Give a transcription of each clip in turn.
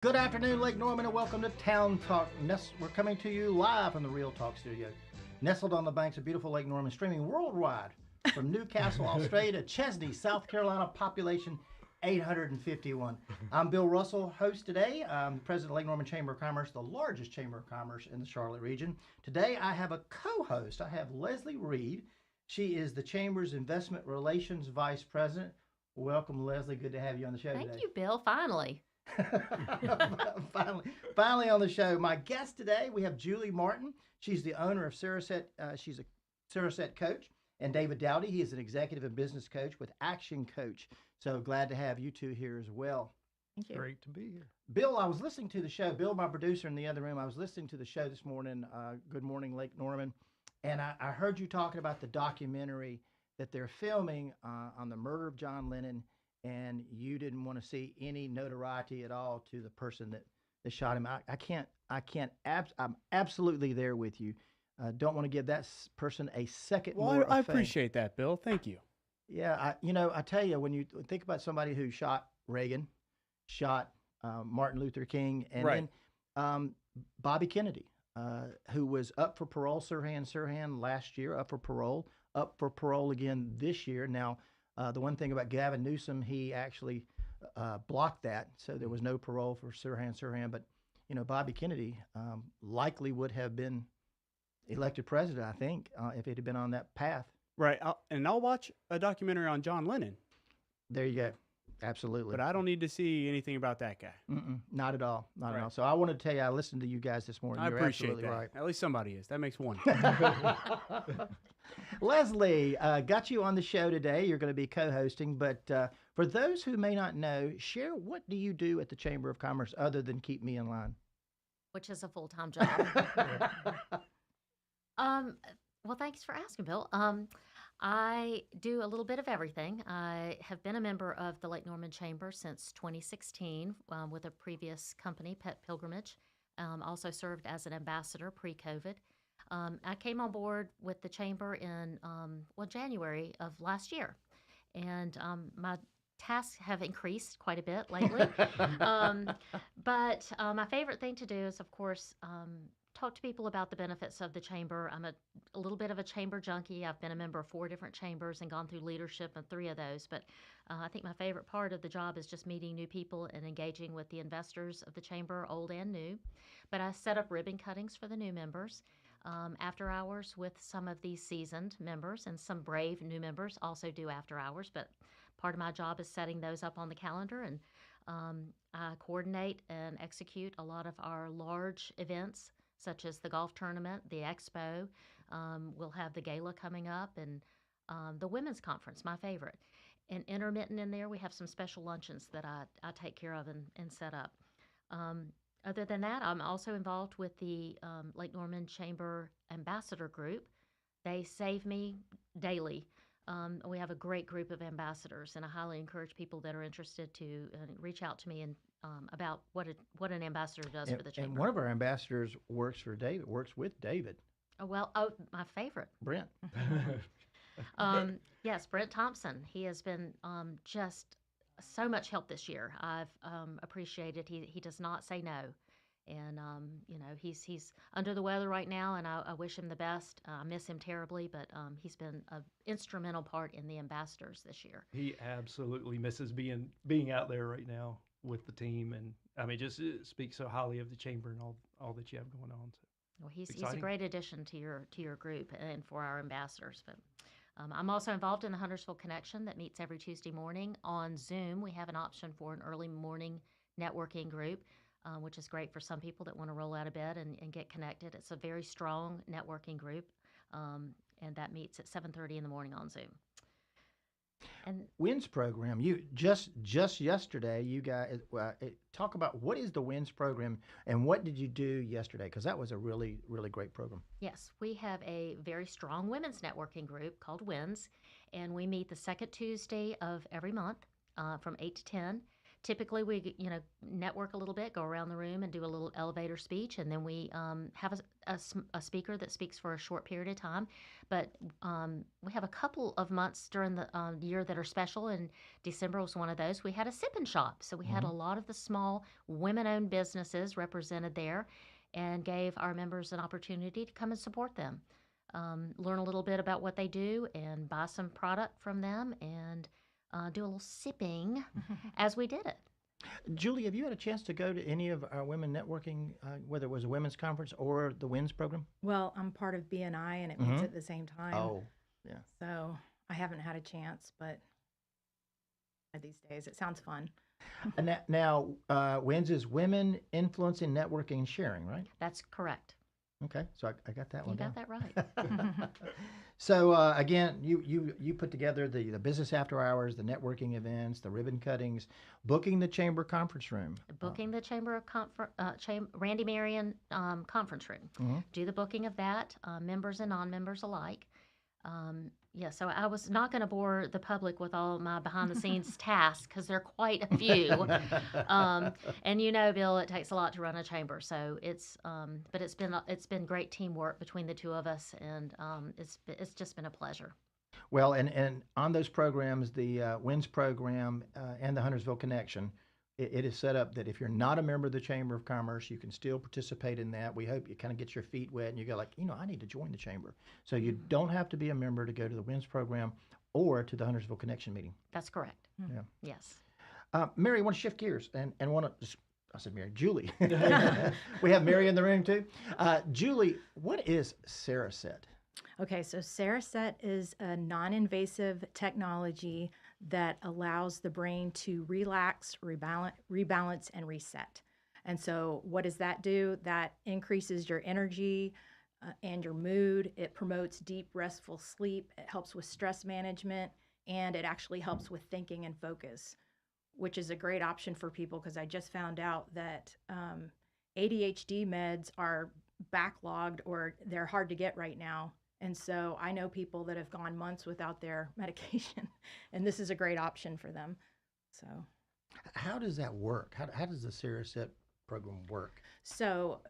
Good afternoon, Lake Norman, and welcome to Town Talk. We're coming to you live from the Real Talk studio, nestled on the banks of beautiful Lake Norman, streaming worldwide from Newcastle, Australia to Chesney, South Carolina, population 851. I'm Bill Russell, host today. I'm the president of Lake Norman Chamber of Commerce, the largest chamber of commerce in the Charlotte region. Today, I have a co-host. I have Leslie Reid. She is the Chamber's Investment Relations Vice President. Welcome, Leslie. Good to have you on the show today. Thank you, Bill. Finally. finally on the show. My guest today, we have Julie Martin. She's the owner of Sarasett. She's a Sarasett coach, and David Dowdy. He is an executive and business coach with ActionCOACH. So glad to have you two here as well. Thank you. Great to be here. Bill, I was listening to the show. Bill, my producer in the other room, I was listening to the show this morning, Good Morning Lake Norman, and I heard you talking about the documentary that they're filming on the murder of John Lennon, and you didn't want to see any notoriety at all to the person that shot him. I'm absolutely there with you. Don't want to give that person a second more Well, of I fame. appreciate that, Bill. Thank you. Yeah, I tell you, when you think about somebody who shot Reagan, shot Martin Luther King, and Right. then Bobby Kennedy, who was up for parole, Sirhan last year, up for parole again this year. Now, the one thing about Gavin Newsom, he actually blocked that, so there was no parole for Sirhan. But Bobby Kennedy likely would have been elected president, I think, if it had been on that path. Right. I'll watch a documentary on John Lennon, There you go. Absolutely. but I don't need to see anything about that guy. Not at all. Not at Right. all. So I wanted to tell you, I listened to you guys this morning. I You're appreciate absolutely that. right. At least somebody is. That makes one. Leslie, got you on the show today. You're going to be co-hosting, but for those who may not know, share what do you do at the Chamber of Commerce other than keep me in line? Which is a full-time job. Well, thanks for asking, Bill. I do a little bit of everything. I have been a member of the Lake Norman Chamber since 2016 with a previous company, Pet Pilgrimage. Also served as an ambassador pre-COVID. I came on board with the chamber in January of last year, and my tasks have increased quite a bit lately. But my favorite thing to do is, of course, talk to people about the benefits of the chamber. I'm a little bit of a chamber junkie. I've been a member of 4 different chambers and gone through leadership in 3 of those. But I think my favorite part of the job is just meeting new people and engaging with the investors of the chamber, old and new. But I set up ribbon cuttings for the new members. After hours with some of these seasoned members, and some brave new members also do after hours, but part of my job is setting those up on the calendar, and I coordinate and execute a lot of our large events, such as the golf tournament, the expo. We'll have the gala coming up, and the women's conference, my favorite. And intermittent in there, we have some special luncheons that I take care of and set up. Other than that, I'm also involved with the Lake Norman Chamber Ambassador Group. They save me daily. We have a great group of ambassadors, and I highly encourage people that are interested to reach out to me and about what an ambassador does for the chamber. And one of our ambassadors works with David. My favorite. Brent. Yes, Brent Thompson. He has been just so much help this year. I've appreciated. He does not say no, and he's under the weather right now, and I wish him the best. I miss him terribly, but he's been an instrumental part in the ambassadors this year. He absolutely misses being out there right now with the team, and I mean, just speaks so highly of the chamber and all that you have going on. So. Well, he's a great addition to your group and for our ambassadors. But I'm also involved in the Huntersville Connection that meets every Tuesday morning on Zoom. We have an option for an early morning networking group, which is great for some people that want to roll out of bed and get connected. It's a very strong networking group, and that meets at 7:30 in the morning on Zoom. And WINS program. You just yesterday, you guys talk about what is the WINS program and what did you do yesterday? Because that was a really, really great program. yes, we have a very strong women's networking group called WINS, and we meet the second Tuesday of every month from 8 to 10 typically we, network a little bit, go around the room and do a little elevator speech, and then we have a speaker that speaks for a short period of time. But we have a couple of months during the year that are special, and December was one of those. We had a sip and shop, so we had a lot of the small women-owned businesses represented there, and gave our members an opportunity to come and support them, learn a little bit about what they do, and buy some product from them, and do a little sipping as we did it. Julie, have you had a chance to go to any of our women networking, whether it was a women's conference or the WINS program? Well, I'm part of BNI, and it meets at the same time. Oh, yeah. So I haven't had a chance, but these days it sounds fun. And now, WINS is Women Influencing Networking and Sharing, right? That's correct. Okay, so I got that You one got down. that right. So again, you put together the business after hours, the networking events, the ribbon cuttings, booking the chamber conference room. Booking the Chamber of Randy Marion conference room. Do the booking of that, members and non-members alike. So I was not going to bore the public with all my behind-the-scenes tasks, because there are quite a few. And Bill, it takes a lot to run a chamber. So but it's been great teamwork between the two of us, and it's just been a pleasure. Well, and on those programs, the WINS program and the Huntersville Connection, it is set up that if you're not a member of the Chamber of Commerce, you can still participate in that. We hope you kind of get your feet wet and you go like, I need to join the chamber. So you don't have to be a member to go to the WINS program or to the Huntersville Connection meeting. That's correct. Yeah. Yes. Mary, I want to shift gears and want to. I said Mary, Julie. We have Mary in the room too. Julie, what is Cereset? Okay, so Cereset is a non-invasive technology that allows the brain to relax, rebalance, and reset. And so what does that do? That increases your energy and your mood. It promotes deep, restful sleep. It helps with stress management, and it actually helps with thinking and focus, which is a great option for people, because I just found out that ADHD meds are backlogged, or they're hard to get right now. And so I know people that have gone months without their medication, and this is a great option for them. So, how does that work? How does the Cereset program work? So,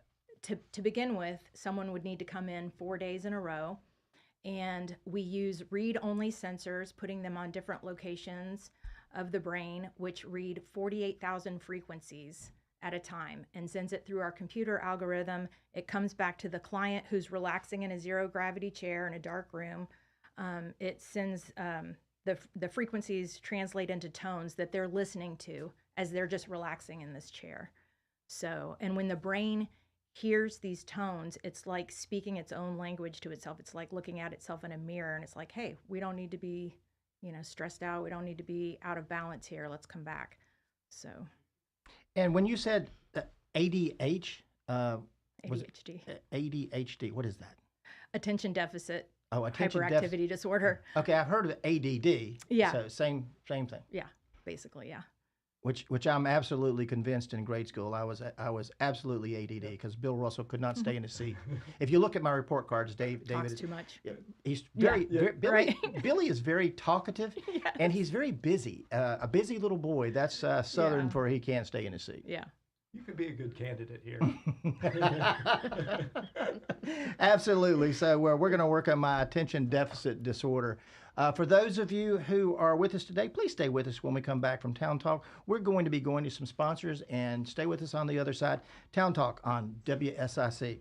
to begin with, someone would need to come in 4 days in a row, and we use read-only sensors, putting them on different locations of the brain, which read 48,000 frequencies at a time, and sends it through our computer algorithm. It comes back to the client who's relaxing in a zero gravity chair in a dark room. It sends the frequencies translate into tones that they're listening to as they're just relaxing in this chair. So, and when the brain hears these tones, it's like speaking its own language to itself. It's like looking at itself in a mirror, and it's like, hey, we don't need to be, stressed out. We don't need to be out of balance here. Let's come back. So. And when you said ADH, ADHD. ADHD, what is that? Attention deficit attention hyperactivity disorder. Okay, I've heard of ADD. Yeah. So same thing. Yeah, basically, yeah. Which I'm absolutely convinced in grade school I was absolutely ADD, because Bill Russell could not stay in his seat. If you look at my report cards, David Talks too much. He's very Billy, right. Billy is very talkative, Yes. and he's very busy. A busy little boy. That's Southern Yeah. for he can't stay in his seat. Yeah. You could be a good candidate here. Absolutely. So we're going to work on my attention deficit disorder. For those of you who are with us today, please stay with us when we come back from Town Talk. We're going to be going to some sponsors, and stay with us on the other side. Town Talk on WSIC.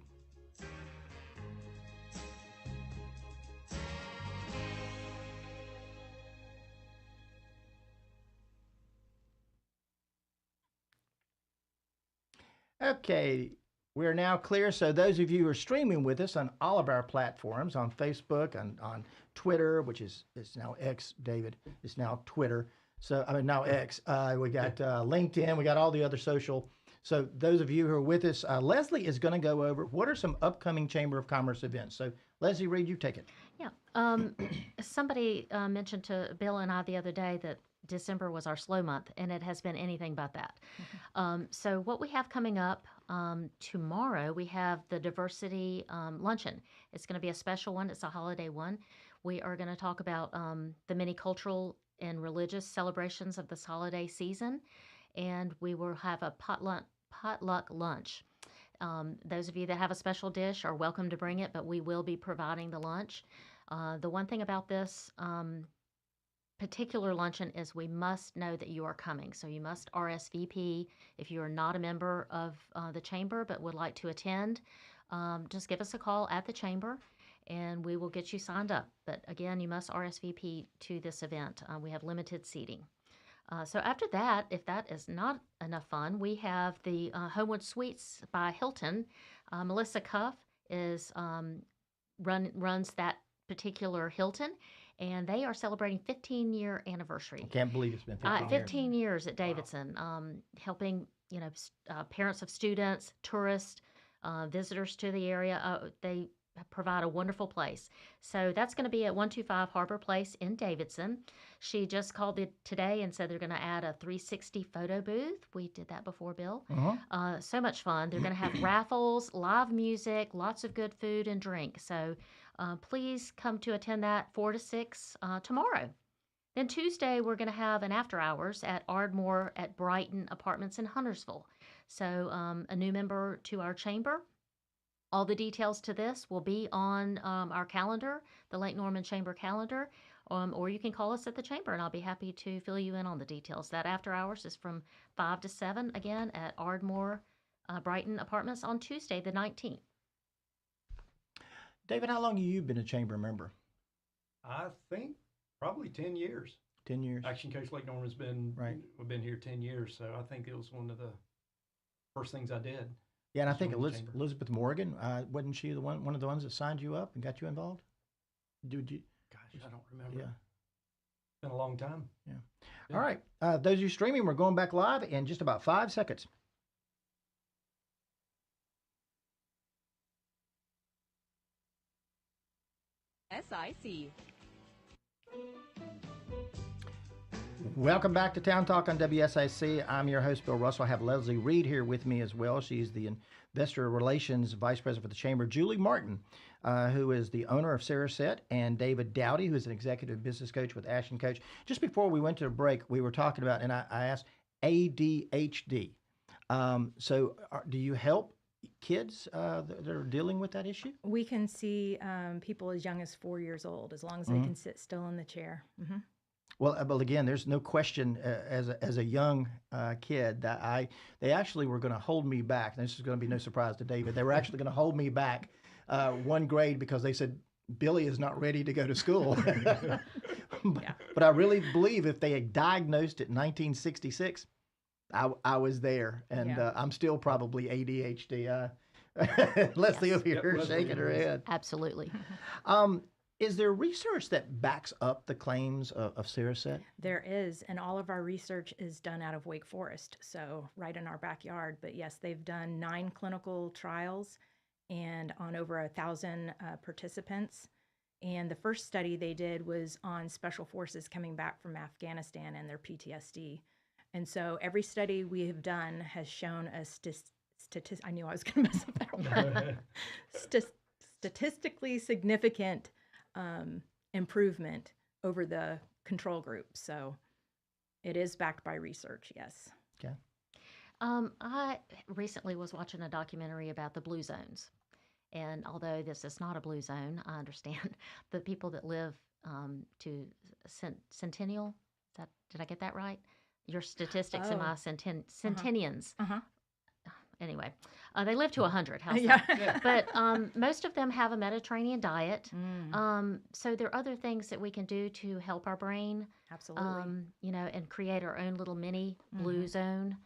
Okay, we're now clear. So those of you who are streaming with us on all of our platforms, on Facebook, on Twitter, which is now X, David, it's now Twitter. So, now X. We got LinkedIn. We got all the other social. So those of you who are with us, Leslie is going to go over what are some upcoming Chamber of Commerce events. So Leslie, Reid, you take it. Yeah. Somebody mentioned to Bill and I the other day that December was our slow month, and it has been anything but that. So what we have coming up tomorrow, we have the diversity luncheon. It's going to be a special one. It's a holiday one. We are going to talk about the many cultural and religious celebrations of this holiday season. and we will have a potluck lunch. Those of you that have a special dish are welcome to bring it, but we will be providing the lunch. The one thing about this particular luncheon is we must know that you are coming. So you must RSVP if you are not a member of the chamber but would like to attend. Just give us a call at the chamber and we will get you signed up. But again, you must RSVP to this event. We have limited seating. So after that, if that is not enough fun, we have the Homewood Suites by Hilton. Melissa Cuff is runs that particular Hilton, and they are celebrating 15-year anniversary. I can't believe it's been 15 years. 15 years at Davidson, helping parents of students, tourists, visitors to the area. They provide a wonderful place. So that's going to be at 125 Harbor Place in Davidson. She just called today and said they're going to add a 360 photo booth. We did that before, Bill. So much fun. They're going to have raffles, live music, lots of good food and drink. So please come to attend that 4 to 6 tomorrow. Then Tuesday, we're going to have an after hours at Ardmore at Brighton Apartments in Huntersville. So a new member to our chamber. All the details to this will be on our calendar, the Lake Norman Chamber calendar, or you can call us at the chamber, and I'll be happy to fill you in on the details. That after hours is from 5 to 7, again, at Ardmore Brighton Apartments on Tuesday, the 19th. David, how long have you been a chamber member? I think probably 10 years. 10 years. Action Coach Lake Norman's been, we've been here 10 years, so I think it was one of the first things I did. Yeah, and I think Elizabeth Morgan, wasn't she the one of the ones that signed you up and got you involved? Did you? Gosh, I don't remember. Yeah. It's been a long time. Yeah. All right. Those of you streaming, we're going back live in just about 5 seconds. SIC. Welcome back to Town Talk on WSIC. I'm your host, Bill Russell. I have Leslie Reid here with me as well. She's the Investor Relations Vice President for the Chamber. Julie Martin, who is the owner of Sarasett, and David Dowdy, who is an executive business coach with ActionCOACH. Just before we went to a break, we were talking about, and I asked, ADHD. Do you help kids that are dealing with that issue? We can see people as young as 4 years old, as long as they can sit still in the chair. Well, again, there's no question as a young kid that they actually were going to hold me back. This is going to be no surprise to David. They were actually going to hold me back one grade because they said, Billy is not ready to go to school. But I really believe if they had diagnosed it in 1966, I was there, and I'm still probably ADHD. Leslie over here shaking her head. Absolutely. Is there research that backs up the claims of Sarasett? There is, and all of our research is done out of Wake Forest, so right in our backyard. But yes, they've done 9 clinical trials and on over 1,000 participants. And the first study they did was on special forces coming back from Afghanistan and their PTSD. And so every study we have done has shown a I knew I was going to mess up that word. Statistically significant improvement over the control group. So it is backed by research, yes. Okay. I recently was watching a documentary about the blue zones. And although this is not a blue zone, I understand the people that live to centennial, did I get that right? Your statistics in my centennians. Anyway, they live to 100. But most of them have a Mediterranean diet. So there are other things that we can do to help our brain. Absolutely. And create our own little mini blue zone.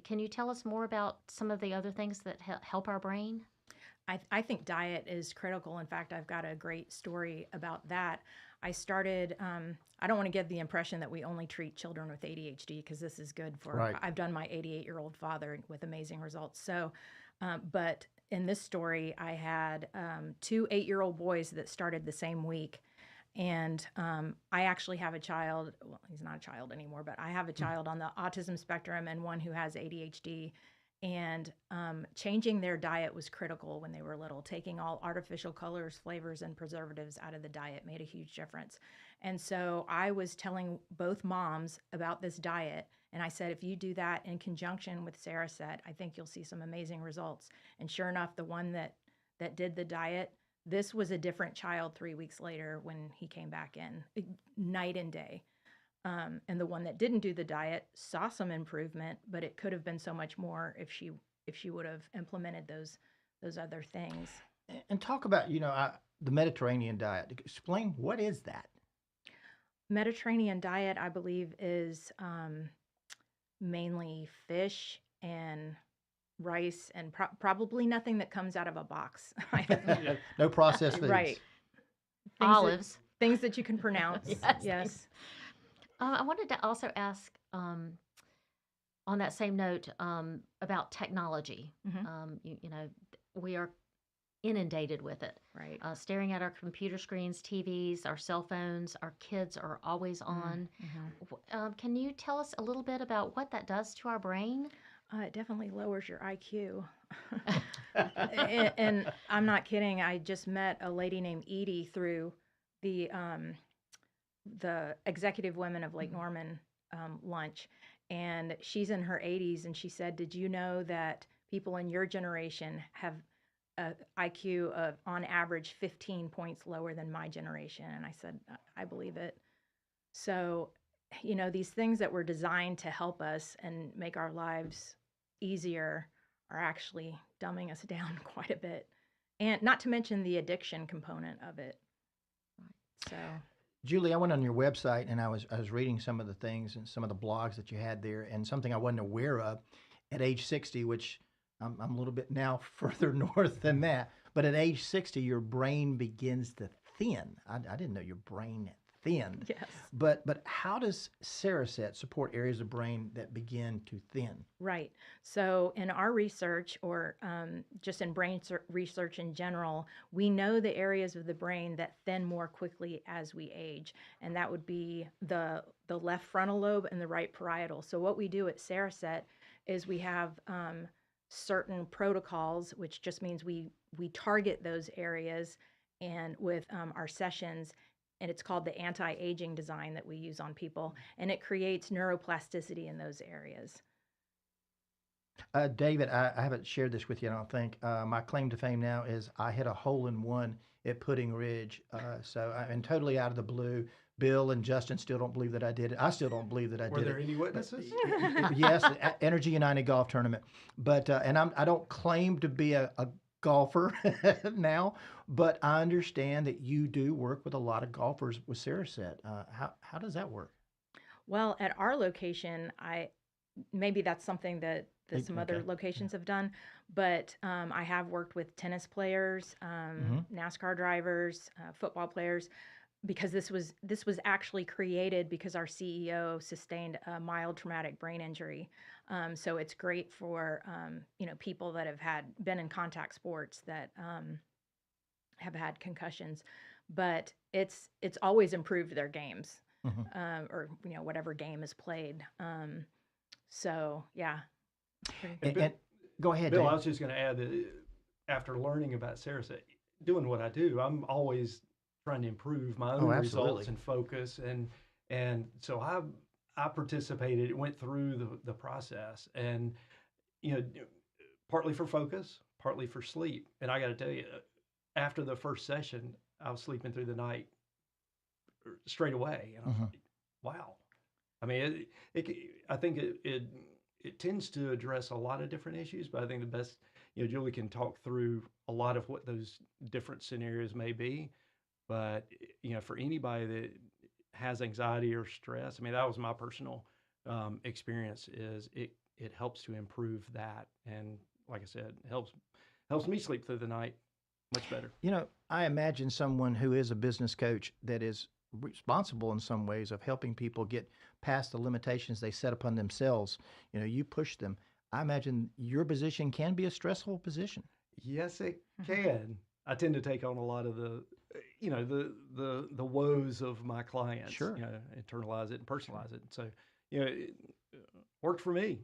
Can you tell us more about some of the other things that help our brain? I think diet is critical. In fact, I've got a great story about that. I started, I don't want to give the impression that we only treat children with ADHD because this is good for, I've done my 88-year-old father with amazing results. So, but in this story, I had 2 8-year-old boys that started the same week. And I actually have a child, well, he's not a child anymore, but I have a child on the autism spectrum and one who has ADHD. And changing their diet was critical when they were little. Taking all artificial colors, flavors, and preservatives out of the diet made a huge difference. And so I was telling both moms about this diet And I said, if you do that in conjunction with Saracet, I think you'll see some amazing results. And sure enough, the one that did the diet, this was a different child 3 weeks later when he came back in, night and day. And the one that didn't do the diet saw some improvement, but it could have been so much more if she would have implemented those other things. And talk about, the Mediterranean diet. Explain, what is that? Mediterranean diet, I believe, is mainly fish and rice and probably nothing that comes out of a box. No processed foods. Right. Olives. Things that you can pronounce. Yes. I wanted to also ask, on that same note, about technology. Mhm. We are inundated with it. Right. Staring at our computer screens, TVs, our cell phones, our kids are always on. Can you tell us a little bit about what that does to our brain? It definitely lowers your IQ. And I'm not kidding. I just met a lady named Edie through the Executive Women of Lake Norman lunch. And she's in her 80s. And she said, did you know that people in your generation have a IQ of, on average, 15 points lower than my generation? And I said, I believe it. So, these things that were designed to help us and make our lives easier are actually dumbing us down quite a bit. And not to mention the addiction component of it. So, Julie, I went on your website and I was reading some of the things and some of the blogs that you had there, and something I wasn't aware of at age 60, which I'm a little bit now further north than that. But at age 60, your brain begins to thin. I didn't know your brain thinned. yes. But how does Saracet support areas of brain that begin to thin? Right. So in our research, or just in brain research in general, we know the areas of the brain that thin more quickly as we age, and that would be the left frontal lobe and the right parietal. So what we do at Saracet is we have certain protocols, which just means we target those areas, and with our sessions. And it's called the anti-aging design that we use on people, and it creates neuroplasticity in those areas. David, I haven't shared this with you, I don't think. My claim to fame now is I hit a hole-in-one at Pudding Ridge. So I'm totally out of the blue. Bill and Justin still don't believe that I did it. I still don't believe that I did it. Were there any witnesses? Yes, Energy United Golf Tournament. But and I don't claim to be a golfer now, but I understand that you do work with a lot of golfers with Saracet. How does that work? Well, at our location, maybe that's something that some other Okay. locations have done, but I have worked with tennis players, NASCAR drivers, football players, because this was actually created because our CEO sustained a mild traumatic brain injury. So it's great for people that have been in contact sports that have had concussions, but it's always improved their games, or whatever game is played. So yeah. And go ahead, Bill, Dave. I was just going to add that after learning about Saracet, doing what I do, I'm always trying to improve my own absolutely. results and focus, and so I participated, went through the process, and partly for focus, partly for sleep. And I got to tell you, after the first session, I was sleeping through the night straight away, and I was like, wow. I mean, I think it tends to address a lot of different issues, but I think the best, Julie can talk through a lot of what those different scenarios may be. But, for anybody that has anxiety or stress, I mean, that was my personal experience, is it helps to improve that. And like I said, it helps me sleep through the night much better. I imagine someone who is a business coach that is responsible in some ways of helping people get past the limitations they set upon themselves. You push them. I imagine your position can be a stressful position. Yes, it can. I tend to take on a lot of the woes of my clients. Sure. Internalize it and personalize it. So, it worked for me.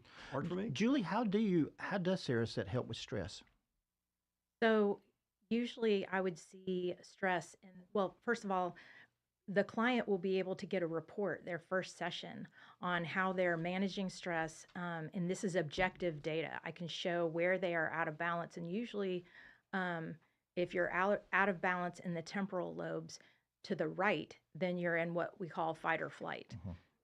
Julie, how does Saracet help with stress? So usually I would see stress well, first of all, the client will be able to get a report their first session on how they're managing stress. And this is objective data. I can show where they are out of balance. And usually, if you're out of balance in the temporal lobes to the right, then you're in what we call fight or flight.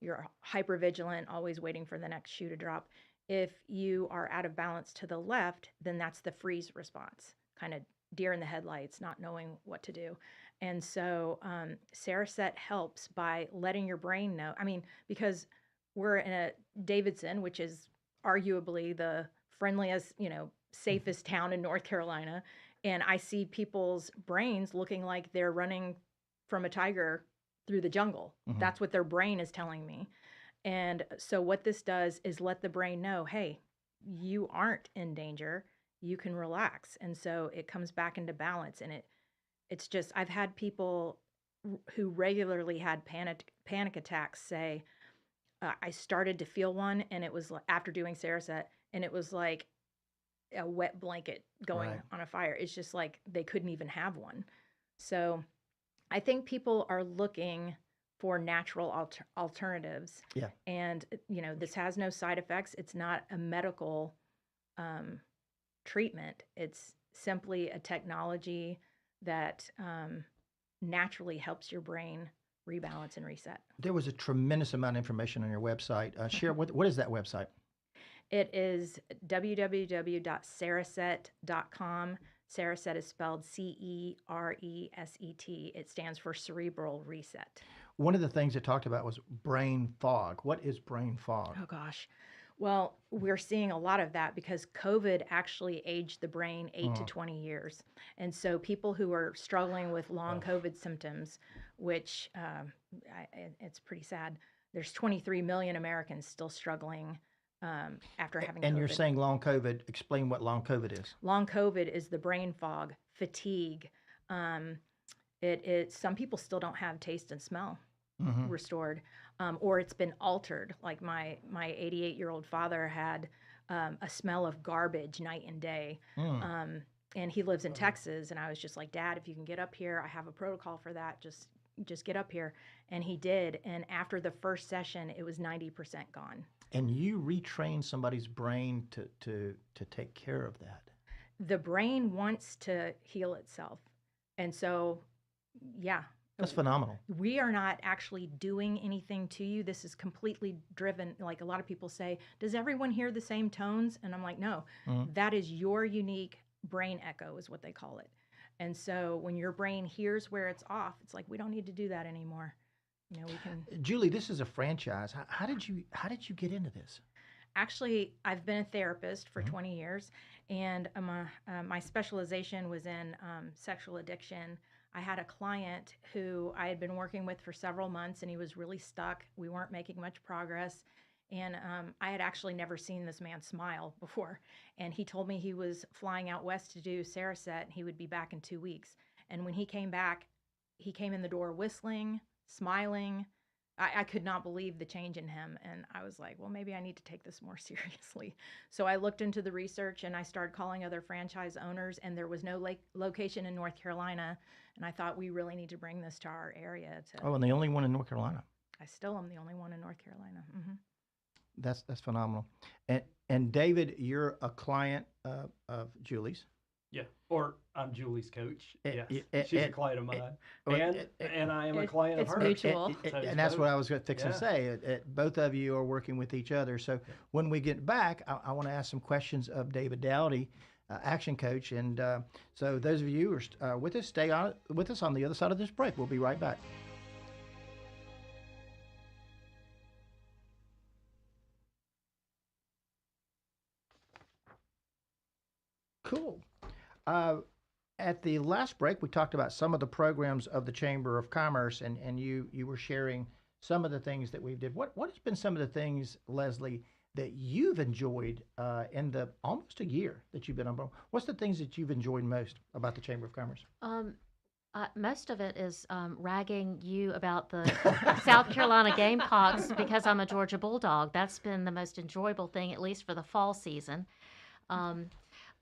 You're hypervigilant, always waiting for the next shoe to drop. If you are out of balance to the left, then that's the freeze response, kind of deer in the headlights, not knowing what to do. And so Saracet helps by letting your brain know. I mean, because we're in a Davidson, which is arguably the friendliest, safest town in North Carolina. And I see people's brains looking like they're running from a tiger through the jungle. That's what their brain is telling me. And so what this does is let the brain know, hey, you aren't in danger. You can relax. And so it comes back into balance. And it's just, I've had people who regularly had panic attacks say, I started to feel one, and it was after doing Saracet, and it was like a wet blanket going on a fire. It's just like they couldn't even have one. So I think people are looking for natural alternatives. Yeah. And, this has no side effects. It's not a medical treatment. It's simply a technology that naturally helps your brain rebalance and reset. There was a tremendous amount of information on your website. Share, what is that website? It is www.cereset.com. Cereset is spelled CERESET. It stands for cerebral reset. One of the things it talked about was brain fog. What is brain fog? Oh, gosh. Well, we're seeing a lot of that because COVID actually aged the brain 8 to 20 years. And so people who are struggling with long COVID symptoms, which it's pretty sad, there's 23 million Americans still struggling after having COVID. And you're saying long COVID. Explain what long COVID is. Long COVID is the brain fog, fatigue. Some people still don't have taste and smell restored, or it's been altered. Like my 88-year-old father had a smell of garbage night and day. And he lives in Texas, and I was just like, Dad, if you can get up here, I have a protocol for that. Just get up here. And he did. And after the first session, it was 90% gone. And you retrain somebody's brain to take care of that. The brain wants to heal itself. And so, yeah. That's phenomenal. We are not actually doing anything to you. This is completely driven. Like a lot of people say, does everyone hear the same tones? And I'm like, no, that is your unique brain echo is what they call it. And so when your brain hears where it's off, it's like, we don't need to do that anymore. We can. Julie, this is a franchise. How did you get into this? Actually, I've been a therapist for 20 years, and my specialization was in sexual addiction. I had a client who I had been working with for several months, and he was really stuck. We weren't making much progress, and I had actually never seen this man smile before. And he told me he was flying out west to do Saracet, and he would be back in 2 weeks. And when he came back, he came in the door whistling, smiling. I could not believe the change in him. And I was like, well, maybe I need to take this more seriously. So I looked into the research, and I started calling other franchise owners, and there was no location in North Carolina. And I thought, we really need to bring this to our area. And the only one in North Carolina. I still am the only one in North Carolina. That's phenomenal. And David, you're a client of Julie's. Yeah, or I'm Julie's coach. Yes, she's a client of mine, and I am a client of it's hers. mutual. And that's what I was fixing to say. Both of you are working with each other. So when we get back, I want to ask some questions of David Dowdy, Action Coach. And so those of you who are with us, stay on with us on the other side of this break. We'll be right back. Cool. At the last break, we talked about some of the programs of the Chamber of Commerce, and you were sharing some of the things that we did. What has been some of the things, Leslie, that you've enjoyed in the almost a year that you've been on board? What's the things that you've enjoyed most about the Chamber of Commerce? Most of it is ragging you about the South Carolina Gamecocks because I'm a Georgia Bulldog. That's been the most enjoyable thing, at least for the fall season.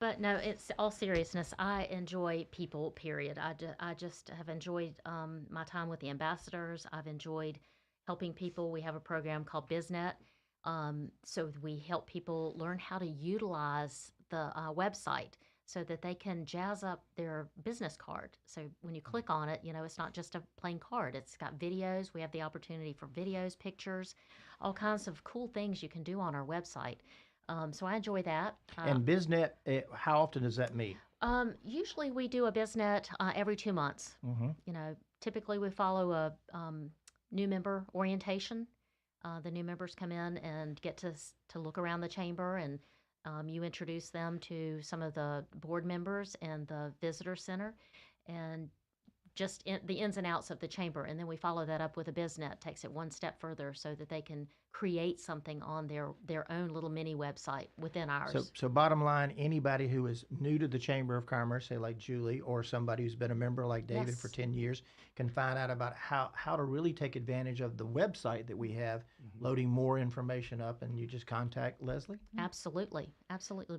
But no, it's all seriousness. I enjoy people, period. I just have enjoyed my time with the ambassadors. I've enjoyed helping people. We have a program called BizNet. So we help people learn how to utilize the website so that they can jazz up their business card. So when you click on it, it's not just a plain card. It's got videos. We have the opportunity for videos, pictures, all kinds of cool things you can do on our website. So I enjoy that. And BizNet, how often does that meet? Usually we do a BizNet every 2 months. Typically we follow a new member orientation. The new members come in and get to look around the chamber, and you introduce them to some of the board members and the visitor center, and just the ins and outs of the chamber. And then we follow that up with a BizNet, takes it one step further so that they can create something on their own little mini website within ours. So bottom line, anybody who is new to the Chamber of Commerce, say like Julie, or somebody who's been a member like David Yes. for 10 years, can find out about how to really take advantage of the website that we have, loading more information up, and you just contact Leslie? Absolutely.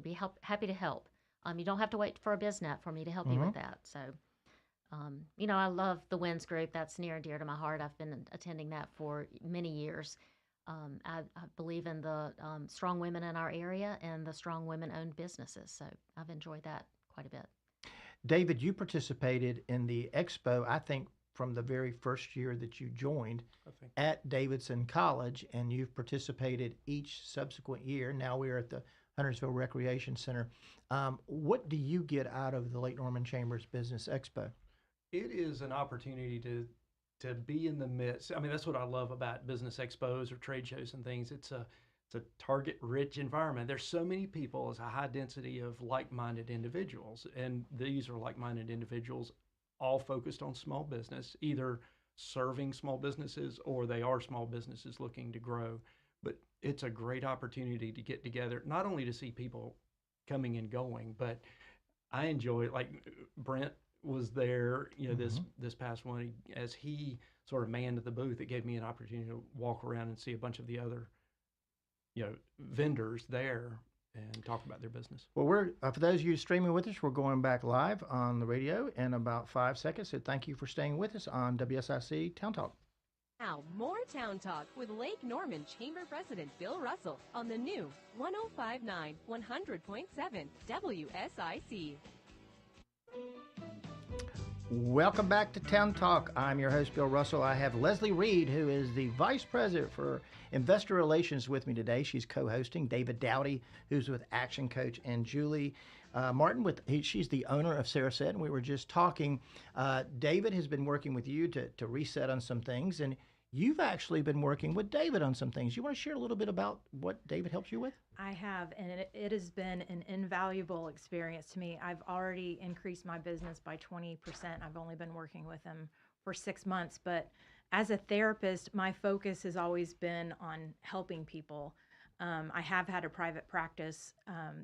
Be happy to help. You don't have to wait for a BizNet for me to help you with that. So, I love the WINS group. That's near and dear to my heart. I've been attending that for many years. I believe in the strong women in our area and the strong women-owned businesses. So I've enjoyed that quite a bit. David, you participated in the expo, I think, from the very first year that you joined at Davidson College, and you've participated each subsequent year. Now we're at the Huntersville Recreation Center. What do you get out of the Lake Norman Chamber's Business Expo? It is an opportunity to be in the midst. I mean, that's what I love about business expos or trade shows and things. It's a target-rich environment. There's so many people. It's a high density of like-minded individuals, and these are like-minded individuals, all focused on small business, either serving small businesses or they are small businesses looking to grow. But it's a great opportunity to get together, not only to see people coming and going, but I enjoy it. Like Brent was there, this past one, as he sort of manned the booth. It gave me an opportunity to walk around and see a bunch of the other, vendors there and talk about their business. Well, we're for those of you streaming with us, we're going back live on the radio in about 5 seconds. So thank you for staying with us on WSIC Town Talk. Now, more Town Talk with Lake Norman Chamber President Bill Russell on the new 105.9 100.7 WSIC. Welcome back to Town Talk. I'm your host, Bill Russell. I have Leslie Reid, who is the Vice President for Investor Relations with me today. She's co-hosting David Dowdy, who's with ActionCOACH, and Julie Martin, she's the owner of Sarasett, and we were just talking. David has been working with you to reset on some things, and you've actually been working with David on some things. You want to share a little bit about what David helps you with? I have, and it has been an invaluable experience to me. I've already increased my business by 20%. I've only been working with him for 6 months, but as a therapist, my focus has always been on helping people. I have had a private practice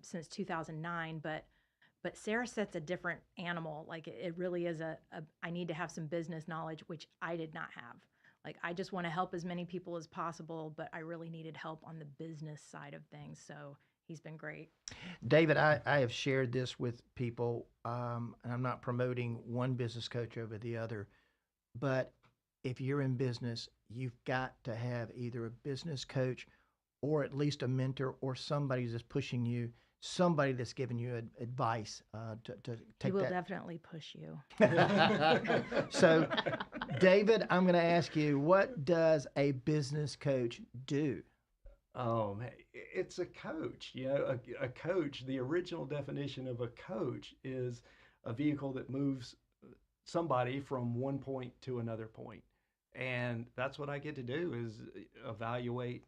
since 2009, but Saraset's a different animal. Like it really is I need to have some business knowledge, which I did not have. Like, I just want to help as many people as possible, but I really needed help on the business side of things. So he's been great. David, I have shared this with people, and I'm not promoting one business coach over the other, but if you're in business, you've got to have either a business coach or at least a mentor or somebody that's pushing you, somebody that's giving you advice to take He will that. definitely push you. So, David, I'm going to ask you, what does a business coach do? It's a coach. A coach, the original definition of a coach is a vehicle that moves somebody from one point to another point. And that's what I get to do, is evaluate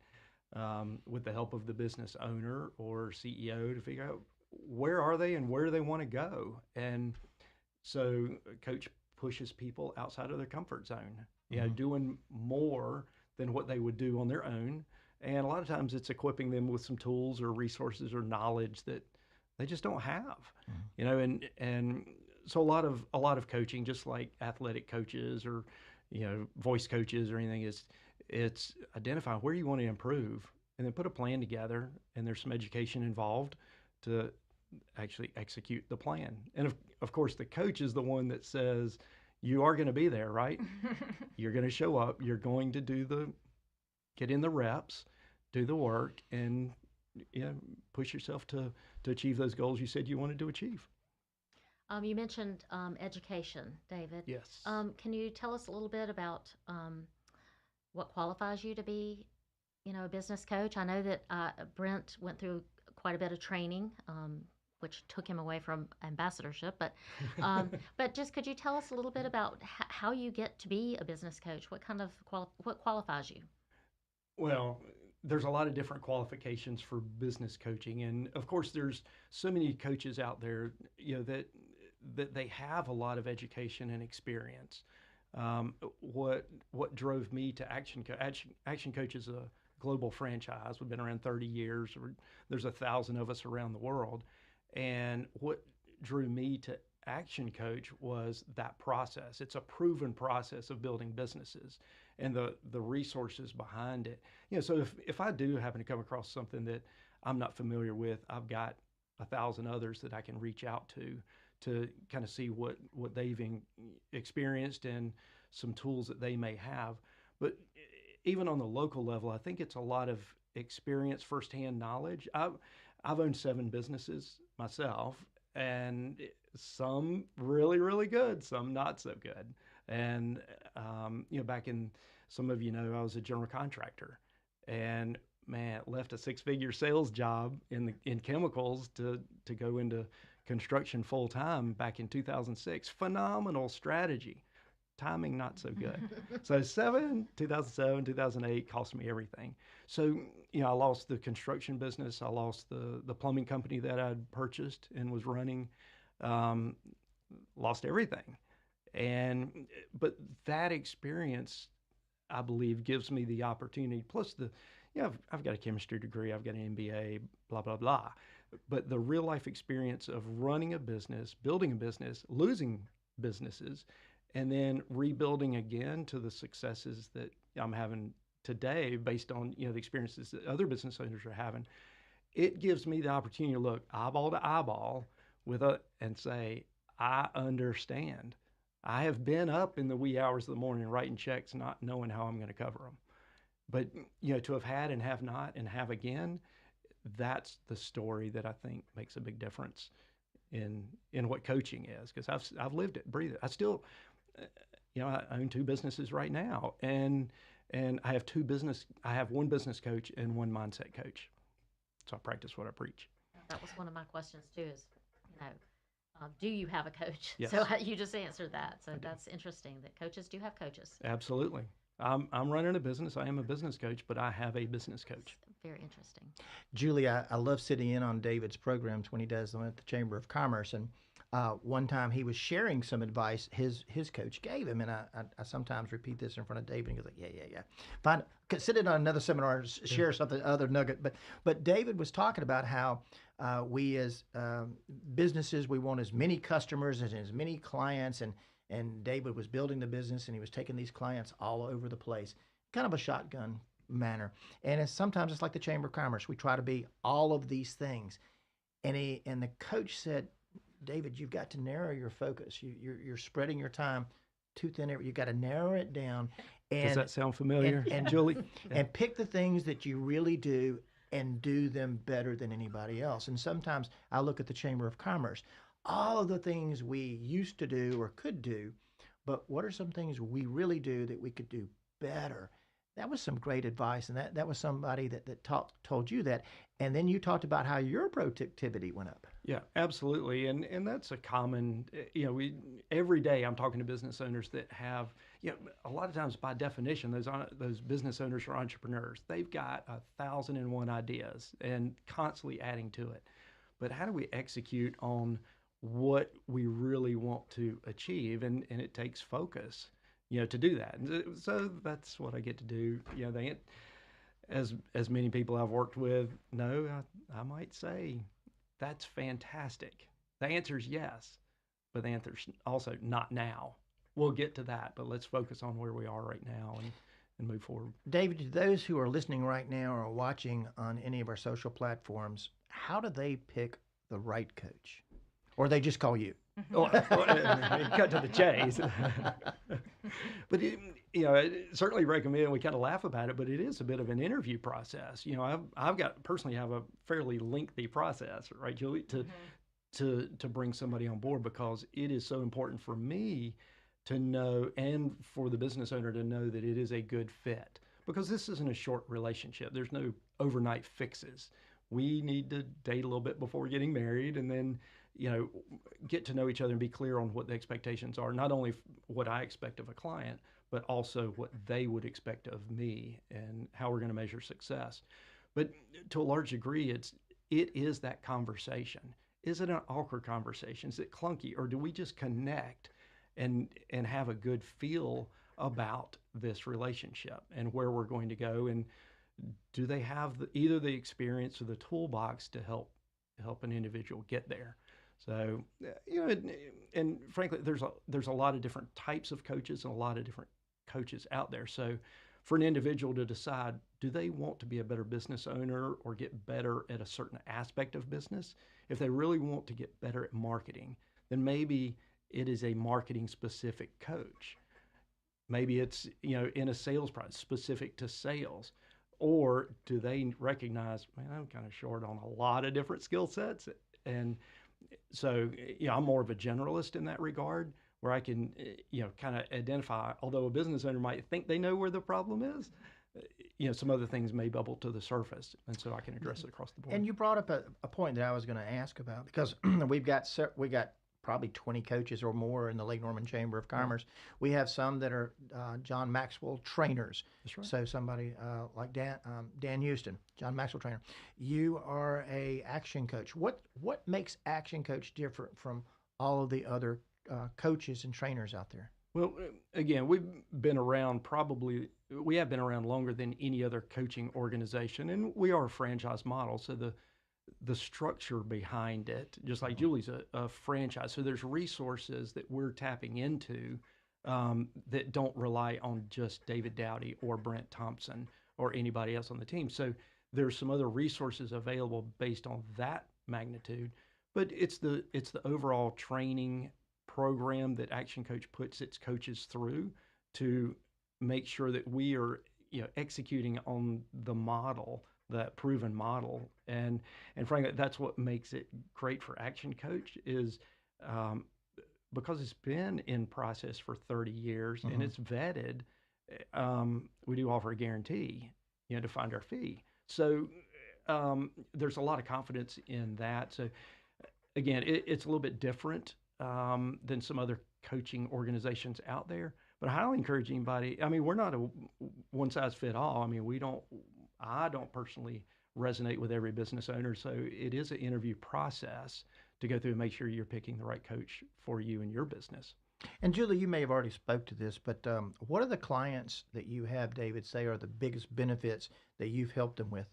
with the help of the business owner or CEO to figure out where are they and where do they want to go. And so a coach pushes people outside of their comfort zone, doing more than what they would do on their own. And a lot of times it's equipping them with some tools or resources or knowledge that they just don't have, and so a lot of coaching, just like athletic coaches or, voice coaches or anything, it's identifying where you want to improve and then put a plan together, and there's some education involved to actually execute the plan. And of course, the coach is the one that says, you are going to be there, right? You're going to show up. You're going to get in the reps, do the work, and push yourself to achieve those goals you said you wanted to achieve. You mentioned education, David. Yes. Can you tell us a little bit about what qualifies you to be, a business coach? I know that Brent went through quite a bit of training, which took him away from ambassadorship. But just could you tell us a little bit about how you get to be a business coach? What kind of what qualifies you? Well, there's a lot of different qualifications for business coaching, and of course, there's so many coaches out there, that they have a lot of education and experience. What drove me to ActionCOACH? ActionCOACH is a global franchise. We've been around 30 years. There's 1,000 of us around the world, and what drew me to ActionCOACH was that process. It's a proven process of building businesses, and the resources behind it. So if I do happen to come across something that I'm not familiar with, I've got 1,000 others that I can reach out to kind of see what they've experienced and some tools that they may have. But even on the local level, I think it's a lot of experience, firsthand knowledge. I've owned 7 businesses myself, and some really, really good, some not so good. And back in, some of I was a general contractor, and man, left a 6-figure sales job in chemicals to go into construction full time back in 2006. Phenomenal strategy. Timing not so good. So 2007, 2008 cost me everything. So, I lost the construction business. I lost the plumbing company that I'd purchased and was running. Lost everything. But that experience, I believe, gives me the opportunity. Plus I've got a chemistry degree. I've got an MBA, blah, blah, blah. But the real life experience of running a business, building a business, losing businesses, and then rebuilding again to the successes that I'm having today based on, the experiences that other business owners are having, it gives me the opportunity to look eyeball to eyeball and say, I understand. I have been up in the wee hours of the morning writing checks, not knowing how I'm going to cover them. But, to have had and have not and have again, that's the story that I think makes a big difference in what coaching is, because I've lived it, breathed it. I still, I own 2 businesses right now, and I have one business coach and one mindset coach. So I practice what I preach. That was one of my questions too. Is do you have a coach? Yes. So you just answered that. So that's interesting that coaches do have coaches. Absolutely. I'm running a business. I am a business coach, but I have a business coach. Very interesting. Julie, I love sitting in on David's programs when he does them at the Chamber of Commerce. And one time he was sharing some advice his coach gave him. And I sometimes repeat this in front of David, and he goes like, yeah. Sit in on another seminar and share something, other nugget. But David was talking about how we as businesses, we want as many customers and as many clients. And David was building the business, and he was taking these clients all over the place, kind of a shotgun manner. And sometimes it's like the Chamber of Commerce. We try to be all of these things. And the coach said, David, you've got to narrow your focus. You're spreading your time too thin. You've got to narrow it down. And, does that sound familiar, and Julie? And pick the things that you really do and do them better than anybody else. And sometimes I look at the Chamber of Commerce. All of the things we used to do or could do, but what are some things we really do that we could do better? That was some great advice, and that was somebody that told you that. And then you talked about how your productivity went up. Yeah, absolutely. And that's a common, every day I'm talking to business owners that have, a lot of times by definition, those business owners are entrepreneurs. They've got 1,001 ideas and constantly adding to it. But how do we execute on what we really want to achieve? And it takes focus, to do that. And so that's what I get to do. As many people I've worked with know, I might say that's fantastic. The answer is yes, but the answer is also not now. We'll get to that, but let's focus on where we are right now and move forward. David, to those who are listening right now or watching on any of our social platforms, how do they pick the right coach? Or they just call you? Cut to the chase. But I certainly recommend. We kind of laugh about it, but it is a bit of an interview process. I've personally have a fairly lengthy process, right, Julie, to bring somebody on board, because it is so important for me to know, and for the business owner to know, that it is a good fit. Because this isn't a short relationship. There's no overnight fixes. We need to date a little bit before getting married, and then get to know each other and be clear on what the expectations are, not only what I expect of a client, but also what they would expect of me and how we're going to measure success. But to a large degree, it is that conversation. Is it an awkward conversation? Is it clunky? Or do we just connect and have a good feel about this relationship and where we're going to go? And do they have either the experience or the toolbox to help an individual get there? So, and frankly, there's a lot of different types of coaches and a lot of different coaches out there. So for an individual to decide, do they want to be a better business owner or get better at a certain aspect of business? If they really want to get better at marketing, then maybe it is a marketing specific coach. Maybe it's, in a sales process specific to sales. Or do they recognize, man, I'm kind of short on a lot of different skill sets? And so, I'm more of a generalist in that regard, where I can, kind of identify, although a business owner might think they know where the problem is, some other things may bubble to the surface, and so I can address it across the board. And you brought up a point that I was going to ask about, because we got probably 20 coaches or more in the Lake Norman Chamber of Commerce. We have some that are John Maxwell trainers. That's right. So somebody like Dan Houston, John Maxwell trainer. You are a action coach. What makes Action Coach different from all of the other coaches and trainers out there? Well, again, we have been around longer than any other coaching organization, and we are a franchise model. So the structure behind it, just like Julie's a franchise. So there's resources that we're tapping into that don't rely on just David Dowdy or Brent Thompson or anybody else on the team. So there's some other resources available based on that magnitude, but it's the overall training program that Action Coach puts its coaches through to make sure that we are executing on the model, that proven model. And frankly, that's what makes it great for Action Coach, is because it's been in process for 30 years and it's vetted. We do offer a guarantee, to find our fee. So there's a lot of confidence in that. So again, it's a little bit different than some other coaching organizations out there, but I highly encourage anybody. I mean, we're not a one size fit all. I mean, I don't personally resonate with every business owner. So it is an interview process to go through and make sure you're picking the right coach for you and your business. And Julie, you may have already spoke to this, but what are the clients that you have, David, say are the biggest benefits that you've helped them with?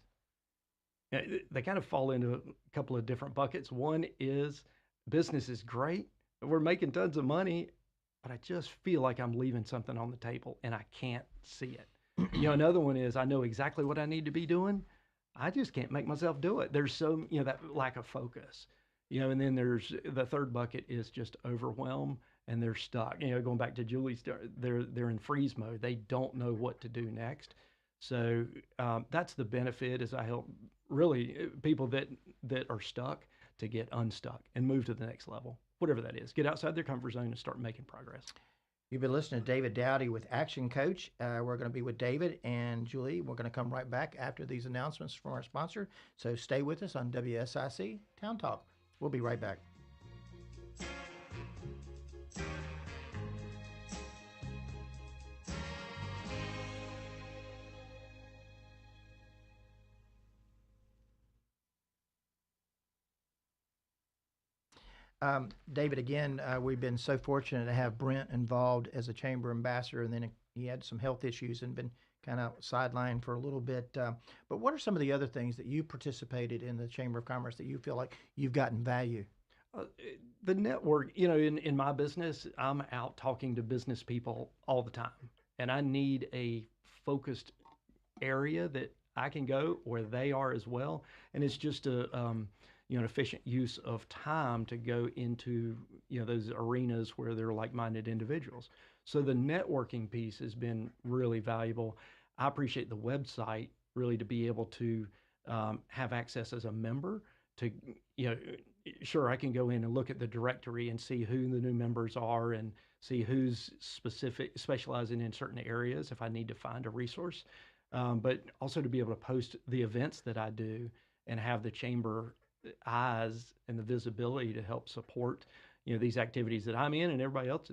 Yeah, they kind of fall into a couple of different buckets. One is business is great. We're making tons of money, but I just feel like I'm leaving something on the table and I can't see it. Another one is I know exactly what I need to be doing. I just can't make myself do it. There's that lack of focus, and then there's the third bucket is just overwhelm and they're stuck. Going back to Julie's, they're in freeze mode. They don't know what to do next. So that's the benefit, is I help really people that are stuck to get unstuck and move to the next level, whatever that is. Get outside their comfort zone and start making progress. You've been listening to David Dowdy with Action Coach. We're going to be with David and Julie. We're going to come right back after these announcements from our sponsor. So stay with us on WSIC Town Talk. We'll be right back. David, again, we've been so fortunate to have Brent involved as a chamber ambassador, and then he had some health issues and been kind of sidelined for a little bit. But what are some of the other things that you participated in the Chamber of Commerce that you feel like you've gotten value? The network, in my business, I'm out talking to business people all the time, and I need a focused area that I can go where they are as well. And it's just an efficient use of time to go into, those arenas where they're like-minded individuals. So the networking piece has been really valuable. I appreciate the website really to be able to have access as a member to, sure, I can go in and look at the directory and see who the new members are and see who's specializing in certain areas if I need to find a resource. But also to be able to post the events that I do and have the chamber eyes and the visibility to help support, these activities that I'm in and everybody else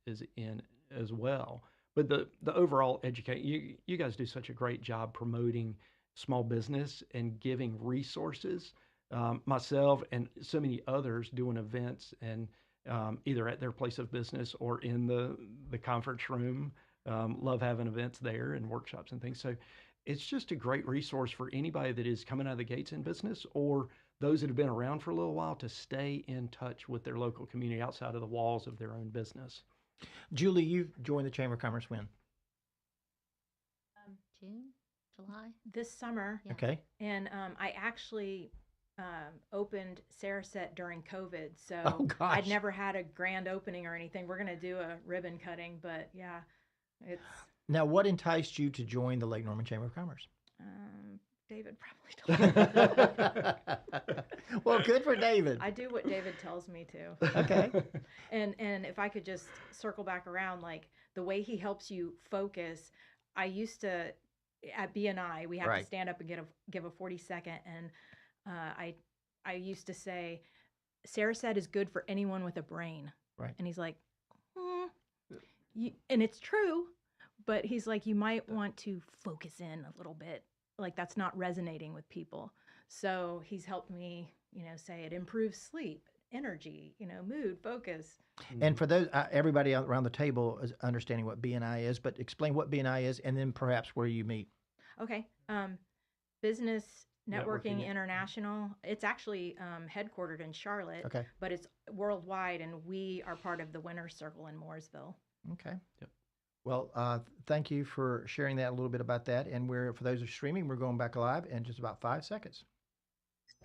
is in as well. But the overall you guys do such a great job promoting small business and giving resources. Myself and so many others doing events and either at their place of business or in the conference room. Love having events there and workshops and things. So it's just a great resource for anybody that is coming out of the gates in business or those that have been around for a little while to stay in touch with their local community outside of the walls of their own business. Julie, you joined the Chamber of Commerce when? June, July. This summer. Yeah. Okay. And I actually opened Sarasett during COVID, so Oh, gosh. I'd never had a grand opening or anything. We're going to do a ribbon cutting, but yeah, it's Now, what enticed you to join the Lake Norman Chamber of Commerce? David probably told me. Well, good for David. I do what David tells me to. Okay. And if I could just circle back around, like the way he helps you focus, I used to at BNI we have Right. to stand up and give a 40-second, and I used to say, Sarasett is good for anyone with a brain. Right. And he's like, and it's true, but he's like, you might want to focus in a little bit. Like that's not resonating with people. So he's helped me, say it improves sleep, energy, mood, focus. And for those, everybody around the table is understanding what BNI is, but explain what BNI is and then perhaps where you meet. Okay. Business Networking Networking. International. It's actually headquartered in Charlotte, Okay. but it's worldwide, and we are part of the Winner's Circle in Mooresville. Okay. Yep. Well, thank you for sharing that a little bit about that. And for those who are streaming, we're going back live in just about 5 seconds.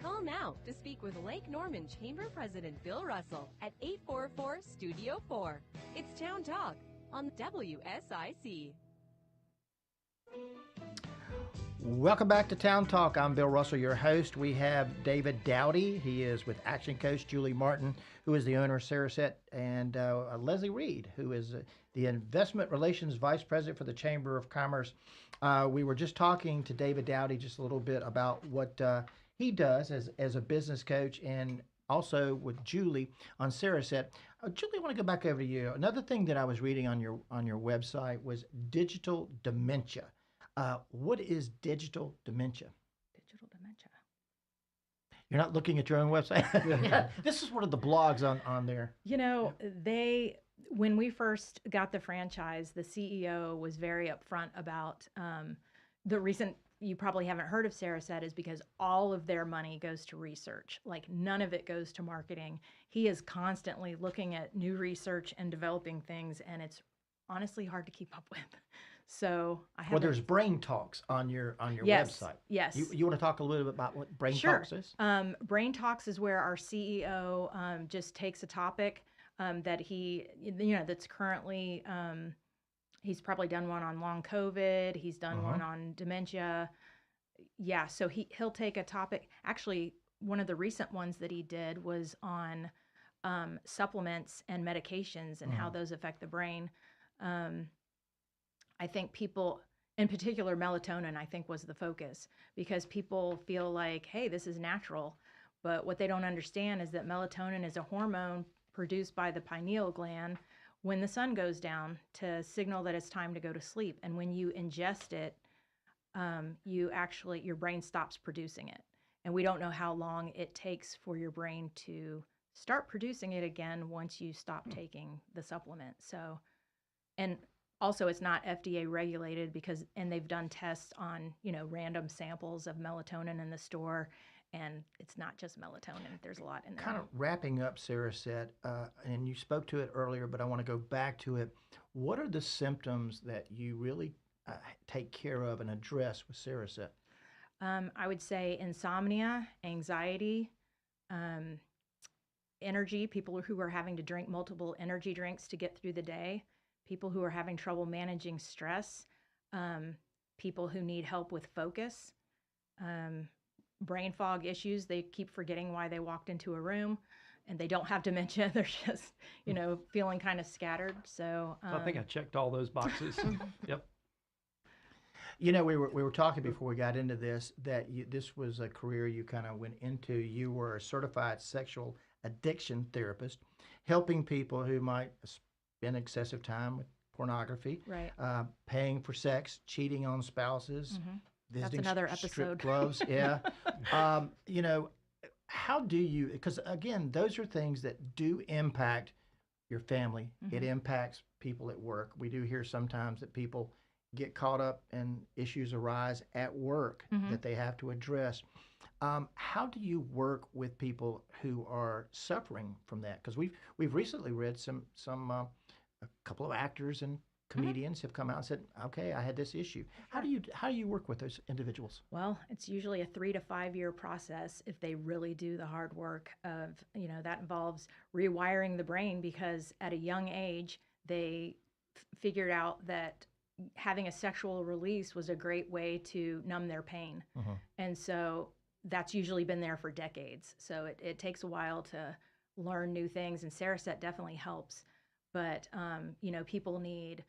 Call now to speak with Lake Norman Chamber President Bill Russell at 844 Studio 4. It's Town Talk on WSIC. Welcome back to Town Talk. I'm Bill Russell, your host. We have David Dowdy. He is with ActionCOACH. Julie Martin, who is the owner of Sarasett, and Leslie Reid, who is the Investment Relations Vice President for the Chamber of Commerce. We were just talking to David Dowdy just a little bit about what he does as a business coach, and also with Julie on Sarasett. Julie, I want to go back over to you. Another thing that I was reading on your website was digital dementia. What is digital dementia? Digital dementia. You're not looking at your own website? This is one of the blogs on there. When we first got the franchise, the CEO was very upfront about the reason you probably haven't heard of Sarasett is because all of their money goes to research. Like none of it goes to marketing. He is constantly looking at new research and developing things, and it's honestly hard to keep up with. So I have. Well, there's Brain Talks on your Yes, website. yes. You want to talk a little bit about what Brain Sure. Talks is? Brain Talks is where our CEO just takes a topic that he, that's currently, he's probably done one on long COVID. He's done one on dementia. Yeah, so he'll take a topic. Actually, one of the recent ones that he did was on supplements and medications and how those affect the brain. I think people, in particular melatonin, I think was the focus because people feel like, hey, this is natural. But what they don't understand is that melatonin is a hormone produced by the pineal gland when the sun goes down to signal that it's time to go to sleep. And when you ingest it, your brain stops producing it. And we don't know how long it takes for your brain to start producing it again once you stop taking the supplement. So, and also it's not FDA regulated and they've done tests on, random samples of melatonin in the store, and it's not just melatonin. There's a lot in there. Kind of wrapping up, Sarasett, and you spoke to it earlier, but I want to go back to it. What are the symptoms that you really take care of and address with Sarasett? I would say insomnia, anxiety, energy, people who are having to drink multiple energy drinks to get through the day, people who are having trouble managing stress, people who need help with focus, brain fog issues. They keep forgetting why they walked into a room, and they don't have dementia. They're just, feeling kind of scattered. So I think I checked all those boxes. Yep. We were talking before we got into this that this was a career you kind of went into. You were a certified sexual addiction therapist, helping people who might spend excessive time with pornography, right. Paying for sex, cheating on spouses, visiting That's another strip episode. clubs. Yeah. How do you? Because again, those are things that do impact your family. It impacts people at work. We do hear sometimes that people get caught up and issues arise at work that they have to address. How do you work with people who are suffering from that? Because we've recently read a couple of actors and comedians have come out and said, "Okay, I had this issue." How do you work with those individuals? Well, it's usually a 3 to 5 year process if they really do the hard work of, that involves rewiring the brain, because at a young age they figured out that having a sexual release was a great way to numb their pain. And so that's usually been there for decades. So it takes a while to learn new things, and Saracet definitely helps. But, people need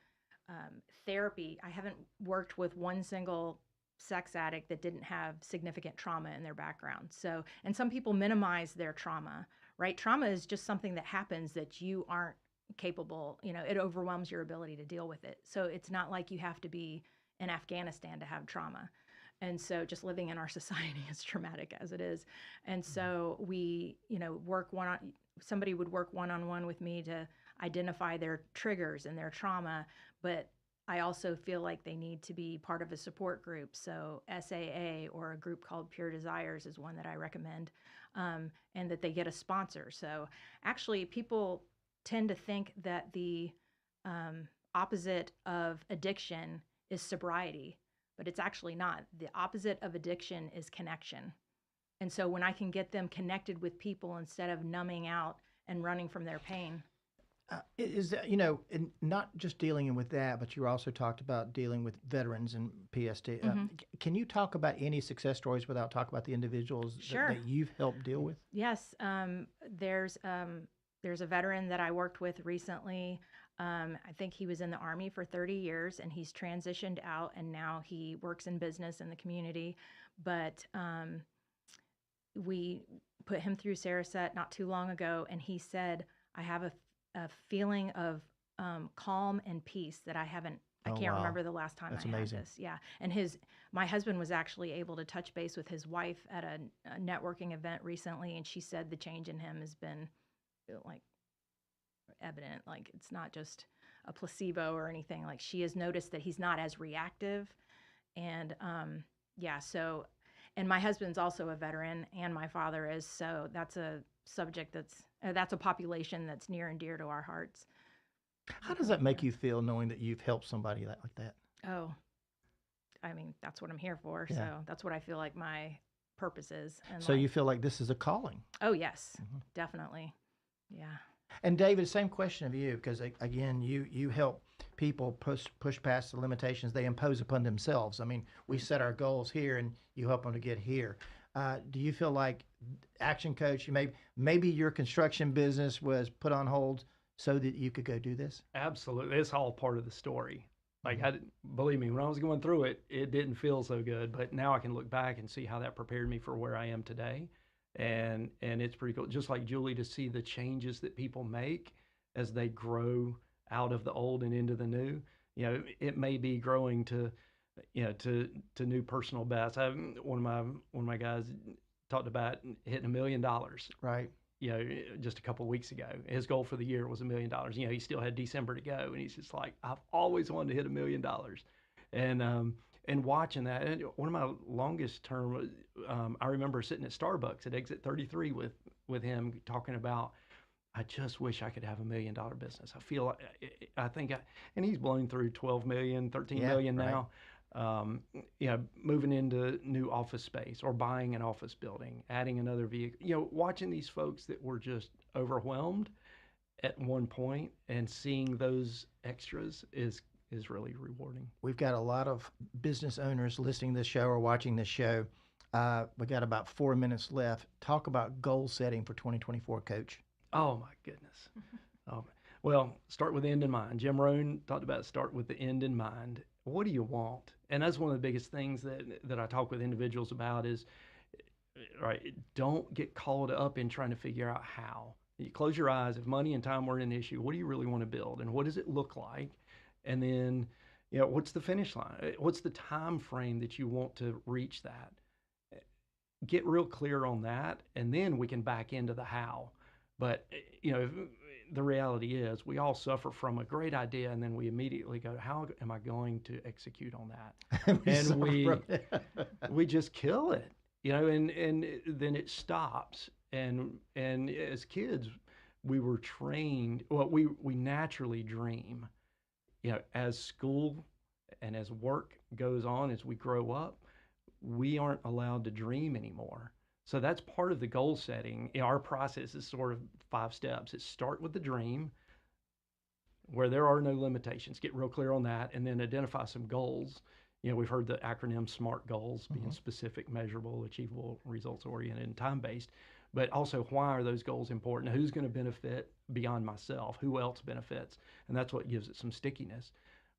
therapy. I haven't worked with one single sex addict that didn't have significant trauma in their background. So, and some people minimize their trauma, right? Trauma is just something that happens that you aren't capable, it overwhelms your ability to deal with it. So it's not like you have to be in Afghanistan to have trauma. And so just living in our society is traumatic as it is. And so we, somebody would work one-on-one with me to identify their triggers and their trauma, but I also feel like they need to be part of a support group. So SAA or a group called Pure Desires is one that I recommend, and that they get a sponsor. So actually people tend to think that the opposite of addiction is sobriety, but it's actually not. The opposite of addiction is connection. And so when I can get them connected with people instead of numbing out and running from their pain. Is that, and not just dealing with that, but you also talked about dealing with veterans and PSD. Can you talk about any success stories without talking about the individuals Sure. that you've helped deal with? Yes. There's a veteran that I worked with recently. I think he was in the Army for 30 years and he's transitioned out and now he works in business in the community. But we put him through Saracet not too long ago, and he said, I have a feeling of calm and peace that I can't remember the last time That's I amazing. had this. Yeah. And my husband was actually able to touch base with his wife at a networking event recently, and she said the change in him has been like evident. Like it's not just a placebo or anything. Like she has noticed that he's not as reactive. And and my husband's also a veteran and my father is, so that's a subject that's a population that's near and dear to our hearts. How does that make you feel knowing that you've helped somebody like that? Oh, I mean, that's what I'm here for. Yeah. So that's what I feel like my purpose is. And So you feel like this is a calling? Oh, yes, definitely. Yeah. And David, same question of you, because again, you help people push past the limitations they impose upon themselves. I mean, we set our goals here, and you help them to get here. Do you feel like Action Coach, maybe your construction business was put on hold so that you could go do this? Absolutely. It's all part of the story. Like, believe me, when I was going through it, it didn't feel so good. But now I can look back and see how that prepared me for where I am today. And it's pretty cool. Just like Julie, to see the changes that people make as they grow out of the old and into the new. It may be growing to new personal bests. One of my guys talked about hitting $1 million. Right. Just a couple of weeks ago. His goal for the year was $1 million. He still had December to go, and he's just like, I've always wanted to hit $1 million. And watching that, and one of my longest term, I remember sitting at Starbucks at exit 33 with him talking about, I just wish I could have $1 million business. I feel like, and he's blown through 12 million, 13 million now. moving into new office space or buying an office building, adding another vehicle, watching these folks that were just overwhelmed at one point and seeing those extras is really rewarding. We've got a lot of business owners listening to this show or watching this show. We got about 4 minutes left. Talk about goal setting for 2024, Coach. Oh my goodness. Well, start with the end in mind. Jim Rohn talked about start with the end in mind. What do you want? And that's one of the biggest things that I talk with individuals about is, right, don't get caught up in trying to figure out how. You close your eyes. If money and time were an issue, what do you really want to build? And what does it look like? And then, what's the finish line? What's the time frame that you want to reach that? Get real clear on that, and then we can back into the how. But, the reality is we all suffer from a great idea, and then we immediately go, how am I going to execute on that? we just kill it, and then it stops. And as kids, we were trained, we naturally dream. As school and as work goes on, as we grow up, we aren't allowed to dream anymore. So that's part of the goal setting. Our process is sort of 5 steps. It's start with the dream, where there are no limitations. Get real clear on that, and then identify some goals. We've heard the acronym SMART goals, being specific, measurable, achievable, results-oriented, and time-based. But also, why are those goals important? Who's going to benefit beyond myself? Who else benefits? And that's what gives it some stickiness.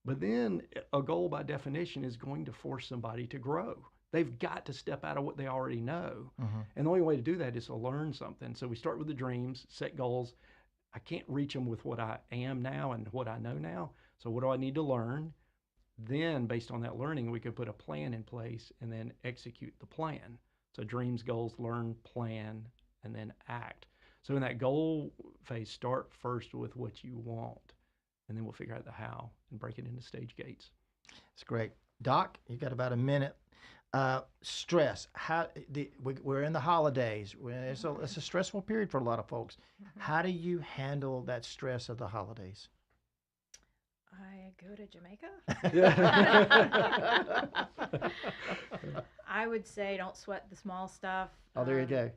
But then a goal, by definition, is going to force somebody to grow. They've got to step out of what they already know. And the only way to do that is to learn something. So we start with the dreams, set goals. I can't reach them with what I am now and what I know now. So what do I need to learn? Then, based on that learning, we can put a plan in place and then execute the plan. So dreams, goals, learn, plan, and then act. So in that goal phase, start first with what you want, and then we'll figure out the how and break it into stage gates. It's great. Doc, you got about a minute. Stress. We're in the holidays. It's a stressful period for a lot of folks. How do you handle that stress of the holidays? I go to Jamaica. I would say don't sweat the small stuff. Oh, there you go.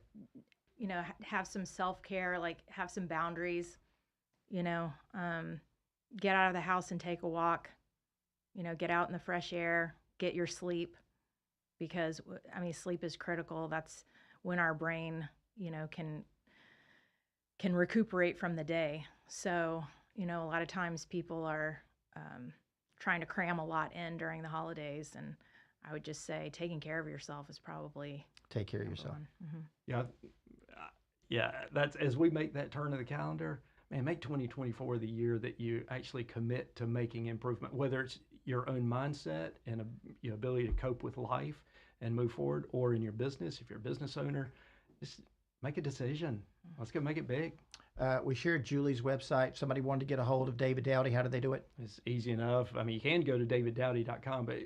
Have some self-care, like have some boundaries, get out of the house and take a walk, get out in the fresh air, get your sleep, because sleep is critical. That's when our brain, can recuperate from the day. So, a lot of times people are trying to cram a lot in during the holidays, and I would just say taking care of yourself is probably take care of yourself. Yeah, that's as we make that turn of the calendar, man, make 2024 the year that you actually commit to making improvement, whether it's your own mindset and your ability to cope with life and move forward, or in your business, if you're a business owner, just make a decision. Let's go make it big. We shared Julie's website. Somebody wanted to get a hold of David Dowdy. How do they do it? It's easy enough. You can go to daviddowdy.com, but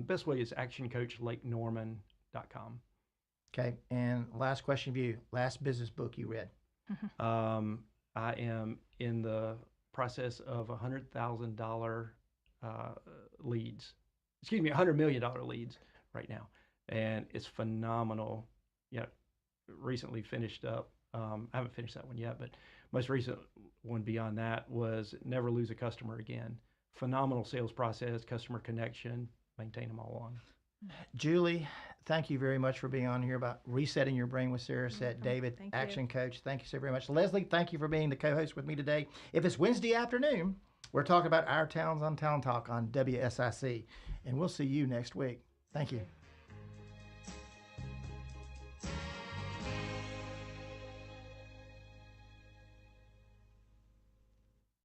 best way is ActionCOACHLakeNorman.com. Okay, and last question for you. Last business book you read? I am in the process of $100,000 leads. Excuse me, $100 million leads right now, and it's phenomenal. Recently finished up. I haven't finished that one yet, but most recent one beyond that was Never Lose a Customer Again. Phenomenal sales process, customer connection, maintain them all on. Julie, thank you very much for being on here about resetting your brain with Sarah said. David, Thank Action you. Coach, thank you so very much. Leslie, thank you for being the co-host with me today. If it's Wednesday afternoon, we're talking about Our Towns on Town Talk on WSIC, and we'll see you next week. Thank you.